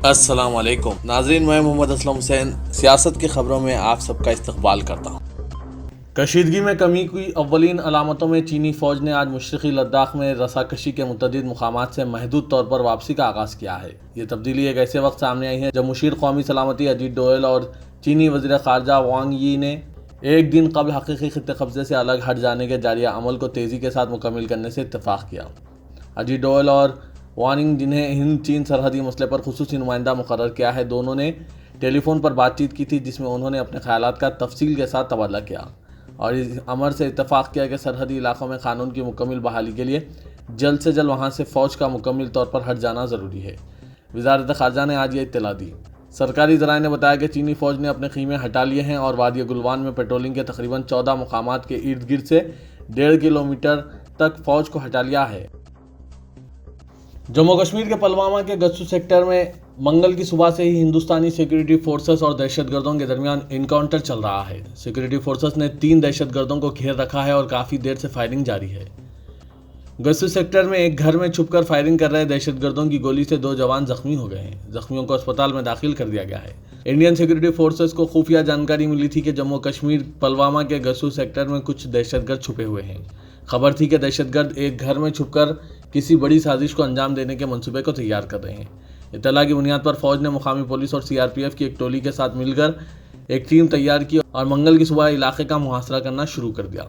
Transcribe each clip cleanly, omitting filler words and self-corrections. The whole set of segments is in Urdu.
السلام علیکم ناظرین، میں محمد اسلم حسین سیاست کی خبروں میں آپ سب کا استقبال کرتا ہوں۔ کشیدگی میں کمی کی اولین علامتوں میں چینی فوج نے آج مشرقی لداخ میں رساکشی کے متعدد مقامات سے محدود طور پر واپسی کا آغاز کیا ہے۔ یہ تبدیلی ایک ایسے وقت سامنے آئی ہے جب مشیر قومی سلامتی اجیت ڈووال اور چینی وزیر خارجہ وانگ یی نے ایک دن قبل حقیقی خطے قبضے سے الگ ہٹ جانے کے جاریہ عمل کو تیزی کے ساتھ مکمل کرنے سے اتفاق کیا۔ اجیت ڈووال اور وانگ، جنہیں ہند چین سرحدی مسئلے پر خصوصی نمائندہ مقرر کیا ہے، دونوں نے ٹیلی فون پر بات چیت کی تھی، جس میں انہوں نے اپنے خیالات کا تفصیل کے ساتھ تبادلہ کیا اور اس امر سے اتفاق کیا کہ سرحدی علاقوں میں قانون کی مکمل بحالی کے لیے جلد سے جلد وہاں سے فوج کا مکمل طور پر ہٹ جانا ضروری ہے۔ وزارت خارجہ نے آج یہ اطلاع دی۔ سرکاری ذرائع نے بتایا کہ چینی فوج نے اپنے خیمے ہٹا لیے ہیں اور وادی گلوان میں پیٹرولنگ کے تقریباً 14 مقامات کے ارد گرد سے 1.5 کلومیٹر تک فوج کو ہٹا لیا ہے۔ جموں کشمیر کے پلوامہ کے گسو سیکٹر میں منگل کی صبح سے ہی ہندوستانی سیکورٹی فورسز اور دہشت گردوں کے درمیان انکاؤنٹر چل رہا ہے۔ سیکورٹی فورسز نے 3 دہشت گردوں کو گھیر رکھا ہے اور کافی دیر سے فائرنگ جاری ہے۔ گسو سیکٹر میں ایک گھر میں چھپ کر فائرنگ کر رہے دہشت گردوں کی گولی سے 2 جوان زخمی ہو گئے ہیں۔ زخمیوں کو اسپتال میں داخل کر دیا گیا ہے۔ انڈین سیکورٹی فورسز کو خفیہ جانکاری ملی تھی کہ جموں کشمیر پلوامہ کے گسو سیکٹر میں کچھ دہشت گرد چھپے ہوئے ہیں۔ خبر تھی کہ دہشت گرد ایک گھر میں چھپ کر کسی بڑی سازش کو انجام دینے کے منصوبے کو تیار کر رہے ہیں۔ اطلاع کی بنیاد پر فوج نے مقامی پولیس اور CRPF کی ایک ٹولی کے ساتھ مل کر ایک ٹیم تیار کی اور منگل کی صبح علاقے کا محاصرہ کرنا شروع کر دیا۔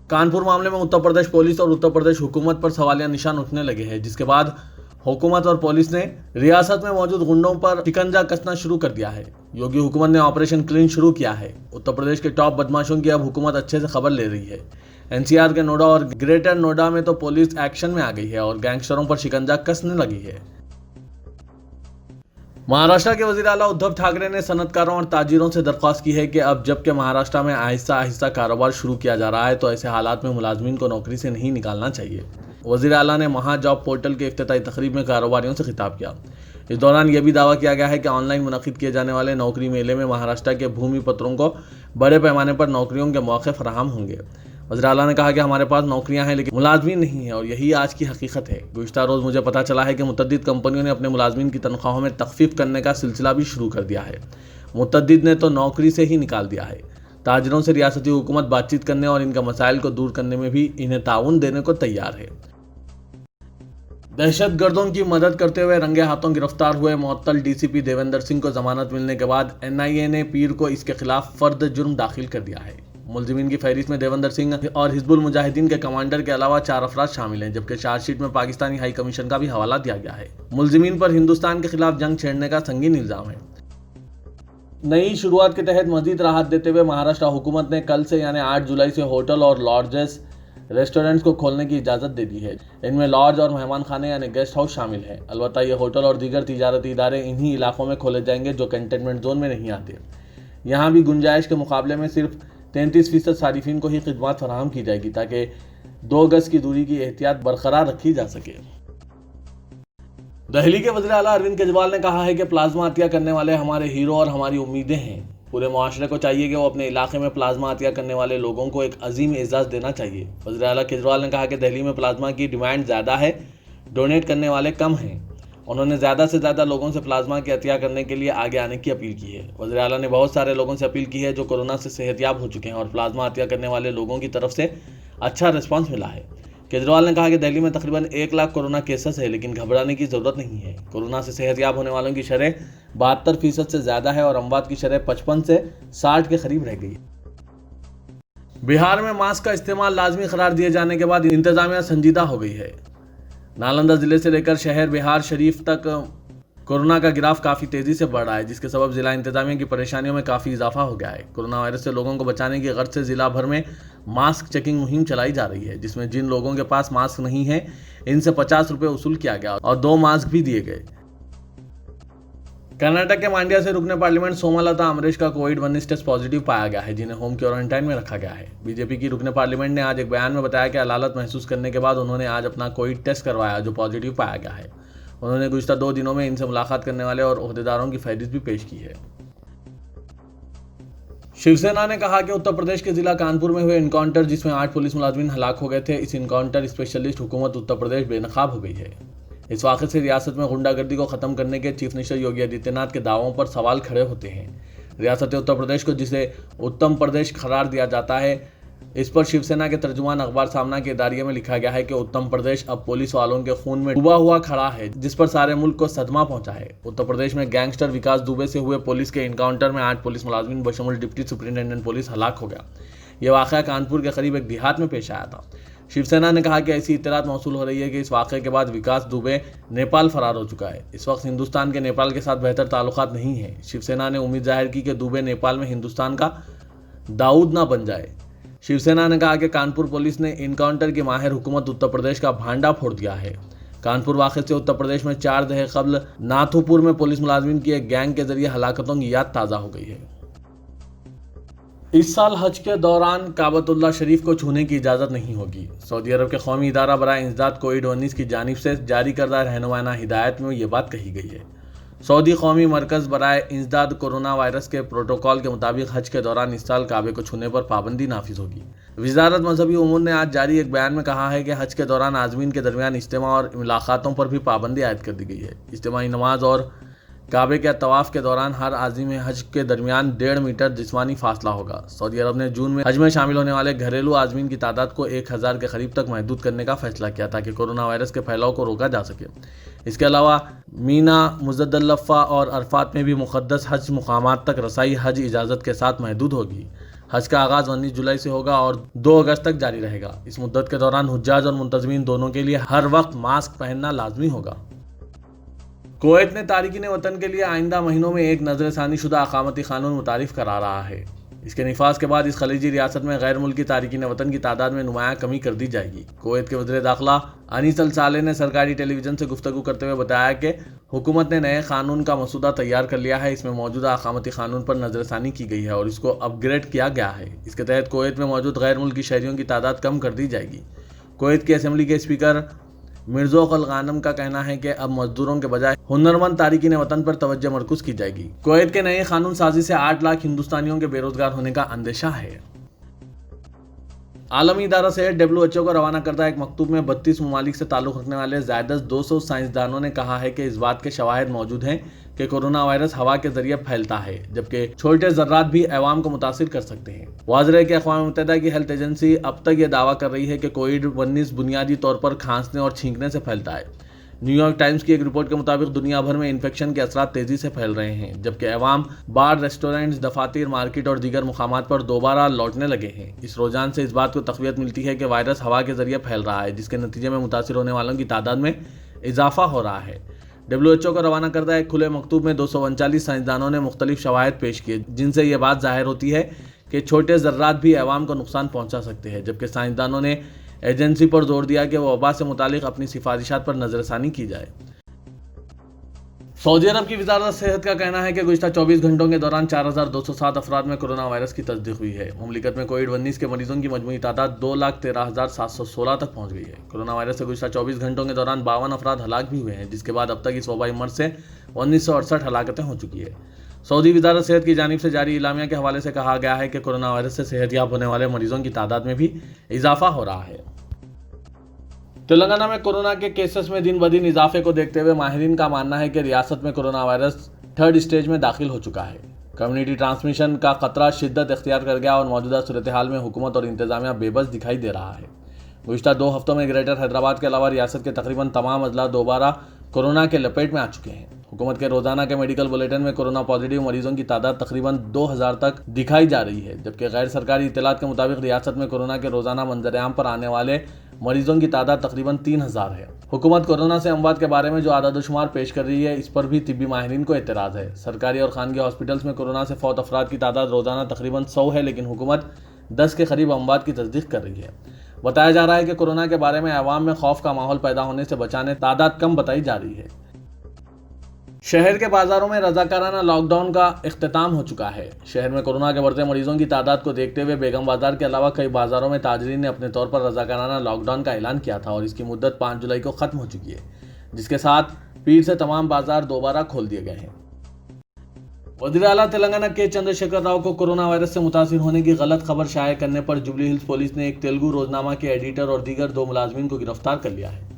کانپور معاملے میں اتر پردیش پولیس اور اتر پردیش حکومت پر سوالیہ نشان اٹھنے لگے ہیں، جس کے بعد حکومت اور پولیس نے ریاست میں موجود غنڈوں پر شکنجہ کسنا شروع کر دیا ہے۔ یوگی حکومت نے آپریشن کلین شروع کیا ہے۔ اتر پردیش کے ٹاپ بدماشوں کی اب حکومت اچھے سے خبر لے رہی ہے۔ NCR کے نوئیڈا اور گریٹر نوئیڈا میں تو پولیس ایکشن میں آ گئی ہے اور گینگسٹروں پر شکنجہ کسنے لگی ہے۔ مہاراشٹر کے وزیر اعلیٰ ادھو ٹھاکرے نے صنعت کاروں اور تاجروں سے درخواست کی ہے کہ اب جب کہ مہاراشٹر میں آہستہ آہستہ کاروبار شروع کیا جا رہا ہے تو ایسے حالات میں ملازمین کو نوکری سے نہیں نکالنا چاہیے۔ وزیر اعلیٰ نے مہا جاب پورٹل کے افتتاحی تقریب میں کاروباریوں سے خطاب کیا۔ اس دوران یہ بھی دعویٰ کیا گیا ہے کہ آن لائن منعقد کیے جانے والے نوکری میلے میں مہاراشٹر کے بھومی پتروں کو بڑے پیمانے پر نوکریوں کے موقع فراہم ہوں گے۔ وزیر اعلیٰ نے کہا کہ ہمارے پاس نوکریاں ہیں لیکن ملازمین نہیں ہیں اور یہی آج کی حقیقت ہے۔ گزشتہ روز مجھے پتہ چلا ہے کہ متعدد کمپنیوں نے اپنے ملازمین کی تنخواہوں میں تخفیف کرنے کا سلسلہ بھی شروع کر دیا ہے۔ متعدد نے تو نوکری سے ہی نکال دیا ہے۔ تاجروں سے ریاستی حکومت بات چیت کرنے اور ان کے مسائل کو دور کرنے میں بھی انہیں تعاون دینے کو تیار ہے۔ دہشت گردوں کی مدد کرتے ہوئے رنگے ہاتھوں گرفتار ہوئے معطل DCP دیویندر سنگھ کو ضمانت ملنے کے بعد NIA نے پیر کو اس کے خلاف فرد جرم داخل کر دیا ہے۔ ملزمین کی فہرست میں دیویندر سنگھ اور حزب المجاہدین کے کمانڈر کے علاوہ 4 افراد شامل ہیں، جبکہ چارج شیٹ میں پاکستانی ہائی کمیشن کا بھی حوالہ دیا گیا ہے۔ ملزمین پر ہندوستان کے خلاف جنگ چھیڑنے کا سنگین الزام ہے۔ نئی شروعات کے تحت مزید راحت دیتے ہوئے مہاراشٹر حکومت نے کل سے یعنی 8 جولائی سے ہوٹل اور لاڈجز، ریسٹورنٹس کو کھولنے کی اجازت دے دی ہے۔ ان میں لاڈج اور مہمان خانے یعنی گیسٹ ہاؤس شامل ہیں۔ البتہ یہ ہوٹل اور دیگر تجارتی ادارے انہی علاقوں میں کھولے جائیں گے جو کنٹینمنٹ زون میں نہیں آتے۔ یہاں بھی گنجائش کے مقابلے میں صرف 33% صارفین کو ہی خدمات فراہم کی جائے گی تاکہ 2 گز کی دوری کی احتیاط برقرار رکھی جا سکے۔ دہلی کے وزیر اعلیٰ اروند کیجریوال نے کہا ہے کہ پلازما عطیہ کرنے والے ہمارے ہیرو اور ہماری امیدیں ہیں۔ پورے معاشرے کو چاہیے کہ وہ اپنے علاقے میں پلازما عطیہ کرنے والے لوگوں کو ایک عظیم اعزاز دینا چاہیے۔ وزیر اعلیٰ کیجریوال نے کہا کہ دہلی میں پلازما کی ڈیمانڈ زیادہ ہے، ڈونیٹ کرنے والے کم ہیں۔ انہوں نے زیادہ سے زیادہ لوگوں سے پلازما کی عطیہ کرنے کے لیے آگے آنے کی اپیل کی ہے۔ وزیر اعلیٰ نے بہت سارے لوگوں سے اپیل کی ہے جو کورونا سے صحت یاب ہو چکے ہیں اور پلازما عطیہ کرنے والے لوگوں کی طرف سے اچھا رسپانس ملا ہے۔ کیجریوال نے کہا کہ دہلی میں تقریباً 1 لاکھ کورونا کیسز ہیں لیکن گھبرانے کی ضرورت نہیں ہے۔ کورونا سے صحت یاب ہونے والوں کی شرح 72% سے زیادہ ہے اور اموات کی شرح 55 سے 60 کے قریب رہ گئی۔ بہار میں ماسک کا استعمال لازمی قرار دیے جانے کے بعد انتظامیہ سنجیدہ ہو گئی ہے۔ نالندہ ضلع سے لے کر شہر بہار شریف تک کورونا کا گراف کافی تیزی سے بڑھ رہا ہے، جس کے سبب ضلع انتظامیہ کی پریشانیوں میں کافی اضافہ ہو گیا ہے۔ کورونا وائرس سے لوگوں کو بچانے کی غرض سے ضلع بھر میں ماسک چیکنگ مہم چلائی جا رہی ہے، جس میں جن لوگوں کے پاس ماسک نہیں ہے ان سے 50 روپے وصول کیا گیا اور 2 ماسک بھی دیے گئے۔ کرناٹک کے مانڈیا سے رکن پارلیمنٹ سوما لتا امریش کا کووڈ-19 ٹیسٹ پازیٹیو پایا گیا ہے، جنہیں ہوم کوارنٹائن میں رکھا گیا ہے۔ BJP کی رکن پارلیمنٹ نے آج ایک بیان میں بتایا کہ علالت محسوس کرنے کے بعد انہوں نے آج اپنا کووڈ ٹیسٹ کروایا جو پازیٹیو پایا گیا ہے۔ انہوں نے گزشتہ 2 دنوں میں ان سے ملاقات کرنے والے اور عہدیداروں کی فہرست بھی پیش کی ہے۔ شیو سینا نے کہا کہ اتر پردیش کے ضلع کانپور میں ہوئے انکاؤنٹر جس میں 8 پولیس ملازمین ہلاک ہو گئے تھے، اس انکاؤنٹر اسپیشلسٹ حکومت اتر پردیش بے نقاب ہو گئی ہے۔ اس واقعے سے ریاست میں غنڈہ گردی کو ختم کرنے کے چیف منسٹر یوگی آدتیہ ناتھ کے دعووں پر سوال کھڑے ہوتے ہیں۔ ریاست اتر پردیش کو جسے اتم پردیش قرار دیا جاتا ہے، اس پر شیو سینا کے ترجمان اخبار سامنا کے اداریے میں لکھا گیا ہے کہ اتم پردیش اب پولیس والوں کے خون میں ڈوبا ہوا کھڑا ہے، جس پر سارے ملک کو صدمہ پہنچا ہے۔ اتر پردیش میں گینگسٹر وکاس دوبے سے ہوئے پولیس کے انکاؤنٹر میں 8 پولیس ملازمین بشمول ڈپٹی سپرنٹینڈنٹ پولیس ہلاک ہو گیا۔ یہ واقعہ کانپور کے قریب ایک دیہات میں پیش آیا تھا۔ شیو سینا نے کہا کہ ایسی اطلاعات موصول ہو رہی ہے کہ اس واقعے کے بعد وکاس دوبے نیپال فرار ہو چکا ہے۔ اس وقت ہندوستان کے نیپال کے ساتھ بہتر تعلقات نہیں ہیں۔ شیو سینا نے امید ظاہر کی کہ دوبے نیپال میں ہندوستان کا داؤد نہ بن جائے۔ شیو سینا نے کہا کہ کانپور پولیس نے انکاؤنٹر کی ماہر حکومت اتر پردیش کا بھانڈا پھوڑ دیا ہے۔ کانپور واقعے سے اتر پردیش میں 4 دہائیں قبل ناتھو پور میں پولیس ملازمین کی ایک گینگ کے ذریعے ہلاکتوں کی یاد تازہ ہو گئی ہے۔ اس سال حج کے دوران کعبۃ اللہ شریف کو چھونے کی اجازت نہیں ہوگی۔ سعودی عرب کے قومی ادارہ برائے انسداد کووڈ-19 کی جانب سے جاری کردہ رہنمانہ ہدایت میں یہ بات کہی گئی ہے۔ سعودی قومی مرکز برائے انسداد کورونا وائرس کے پروٹوکول کے مطابق حج کے دوران اس سال کعبے کو چھونے پر پابندی نافذ ہوگی۔ وزارت مذہبی امور نے آج جاری ایک بیان میں کہا ہے کہ حج کے دوران عازمین کے درمیان اجتماع اور ملاقاتوں پر بھی پابندی عائد کر دی گئی ہے۔ اجتماعی نماز اور کعبے کے طواف کے دوران ہر عازم حج کے درمیان 1.5 میٹر جسمانی فاصلہ ہوگا۔ سعودی عرب نے جون میں حج میں شامل ہونے والے گھریلو عازمین کی تعداد کو 1000 کے قریب تک محدود کرنے کا فیصلہ کیا تاکہ کورونا وائرس کے پھیلاؤ کو روکا جا سکے۔ اس کے علاوہ مینا، مزدلفہ اور عرفات میں بھی مقدس حج مقامات تک رسائی حج اجازت کے ساتھ محدود ہوگی۔ حج کا آغاز 19 جولائی سے ہوگا اور 2 اگست تک جاری رہے گا۔ اس مدت کے دوران حجاج اور منتظمین دونوں کے لیے ہر وقت ماسک پہننا لازمی ہوگا۔ کویت نے تارکین وطن کے لیے آئندہ مہینوں میں ایک نظر ثانی شدہ اقامتی قانون متعارف کرا رہا ہے۔ اس کے نفاذ کے بعد اس خلیجی ریاست میں غیر ملکی تارکین وطن کی تعداد میں نمایاں کمی کر دی جائے گی۔ کویت کے وزیر داخلہ انیس الصالح نے سرکاری ٹیلی ویژن سے گفتگو کرتے ہوئے بتایا کہ حکومت نے نئے قانون کا مسودہ تیار کر لیا ہے۔ اس میں موجودہ اقامتی قانون پر نظر ثانی کی گئی ہے اور اس کو اپ گریڈ کیا گیا ہے۔ اس کے تحت کویت میں موجود غیر ملکی شہریوں کی تعداد کم کر دی جائے گی۔ کویت کی اسمبلی کے اسپیکر مرزوق الغانم کا کہنا ہے کہ اب مزدوروں کے بجائے ہنرمند تارکین وطن پر توجہ مرکوز کی جائے گی۔ کویت کے نئے قانون سازی سے 8 لاکھ ہندوستانیوں کے بے روزگار ہونے کا اندیشہ ہے۔ عالمی ادارہ صحت WHO کو روانہ کردہ ایک مکتوب میں 32 ممالک سے تعلق رکھنے والے زائد از 200 سائنسدانوں نے کہا ہے کہ اس بات کے شواہد موجود ہیں کہ کورونا وائرس ہوا کے ذریعے پھیلتا ہے، جبکہ چھوٹے ذرات بھی عوام کو متاثر کر سکتے ہیں۔ واضح ہے کہ اقوام متحدہ کی ہیلتھ ایجنسی اب تک یہ دعویٰ کر رہی ہے کہ کووڈ-19 بنیادی طور پر کھانسنے اور چھینکنے سے پھیلتا ہے۔ نیو یارک ٹائمز کی ایک رپورٹ کے مطابق دنیا بھر میں انفیکشن کے اثرات تیزی سے پھیل رہے ہیں، جبکہ عوام بار، ریسٹورنٹس، دفاتر، مارکیٹ اور دیگر مقامات پر دوبارہ لوٹنے لگے ہیں۔ اس رجحان سے اس بات کو تقویت ملتی ہے کہ وائرس ہوا کے ذریعے پھیل رہا ہے، جس کے نتیجے میں متاثر ہونے والوں کی تعداد میں اضافہ ہو رہا ہے۔ WHO کو روانہ کردہ ایک کھلے مکتوب میں 239 سائنسدانوں نے مختلف شواہد پیش کیے، جن سے یہ بات ظاہر ہوتی ہے کہ چھوٹے ذرات بھی عوام کو نقصان پہنچا سکتے ہیں، جبکہ سائنسدانوں نے ایجنسی پر زور دیا کہ وہ وبا سے متعلق اپنی سفارشات پر نظر ثانی کی جائے۔ سعودی عرب کی وزارت صحت کا کہنا ہے کہ گزشتہ 24 گھنٹوں کے دوران 4207 افراد میں کورونا وائرس کی تصدیق ہوئی ہے۔ مملکت میں کووڈ-19 کے مریضوں کی مجموعی تعداد 2,13,716 تک پہنچ گئی ہے۔ کورونا وائرس سے گزشتہ 24 گھنٹوں کے دوران 52 افراد ہلاک بھی ہوئے ہیں، جس کے بعد اب تک اس وبائی مرض سے 1968 ہلاکتیں ہو چکی ہیں۔ سعودی وزارت صحت کی جانب سے جاری اعلامیہ کے حوالے سے کہا گیا ہے کہ کورونا وائرس سے صحت یاب ہونے والے مریضوں کی تعداد میں بھی اضافہ ہو رہا ہے۔ تلنگانہ میں کورونا کے کیسز میں دن بدن اضافے کو دیکھتے ہوئے ماہرین کا ماننا ہے کہ ریاست میں کورونا وائرس 3rd اسٹیج میں داخل ہو چکا ہے۔ کمیونٹی ٹرانسمیشن کا خطرہ شدت اختیار کر گیا اور موجودہ صورتحال میں حکومت اور انتظامیہ بے بس دکھائی دے رہا ہے۔ گزشتہ 2 ہفتوں میں گریٹر حیدرآباد کے علاوہ ریاست کے تقریباً تمام اضلاع دوبارہ کورونا کے لپیٹ میں آ چکے ہیں۔ حکومت کے روزانہ کے میڈیکل بلیٹن میں کورونا پازیٹیو مریضوں کی تعداد تقریباً 2000 تک دکھائی جا رہی ہے، جبکہ غیر سرکاری اطلاعات کے مطابق ریاست میں کورونا کے روزانہ منظر عام پر آنے والے مریضوں کی تعداد تقریباً 3000 ہے۔ حکومت کورونا سے اموات کے بارے میں جو اعداد و شمار پیش کر رہی ہے، اس پر بھی طبی ماہرین کو اعتراض ہے۔ سرکاری اور خانگی ہاسپٹلس میں کورونا سے فوت افراد کی تعداد روزانہ تقریباً 100 ہے، لیکن حکومت 10 کے قریب اموات کی تصدیق کر رہی ہے۔ بتایا جا رہا ہے کہ کورونا کے بارے میں عوام میں خوف کا ماحول پیدا ہونے سے بچانے تعداد کم بتائی جا رہی ہے۔ شہر کے بازاروں میں رضاکارانہ لاک ڈاؤن کا اختتام ہو چکا ہے۔ شہر میں کورونا کے بڑھتے مریضوں کی تعداد کو دیکھتے ہوئے بیگم بازار کے علاوہ کئی بازاروں میں تاجرین نے اپنے طور پر رضاکارانہ لاک ڈاؤن کا اعلان کیا تھا اور اس کی مدت 5 جولائی کو ختم ہو چکی ہے، جس کے ساتھ پیر سے تمام بازار دوبارہ کھول دیے گئے ہیں۔ وزیر اعلیٰ تلنگانہ کے چندر شیکھر راؤ کو کورونا وائرس سے متاثر ہونے کی غلط خبر شائع کرنے پر جوبلی ہلز پولیس نے ایک تیلگو روزنامہ کے ایڈیٹر اور دیگر 2 ملازمین کو گرفتار کر لیا ہے۔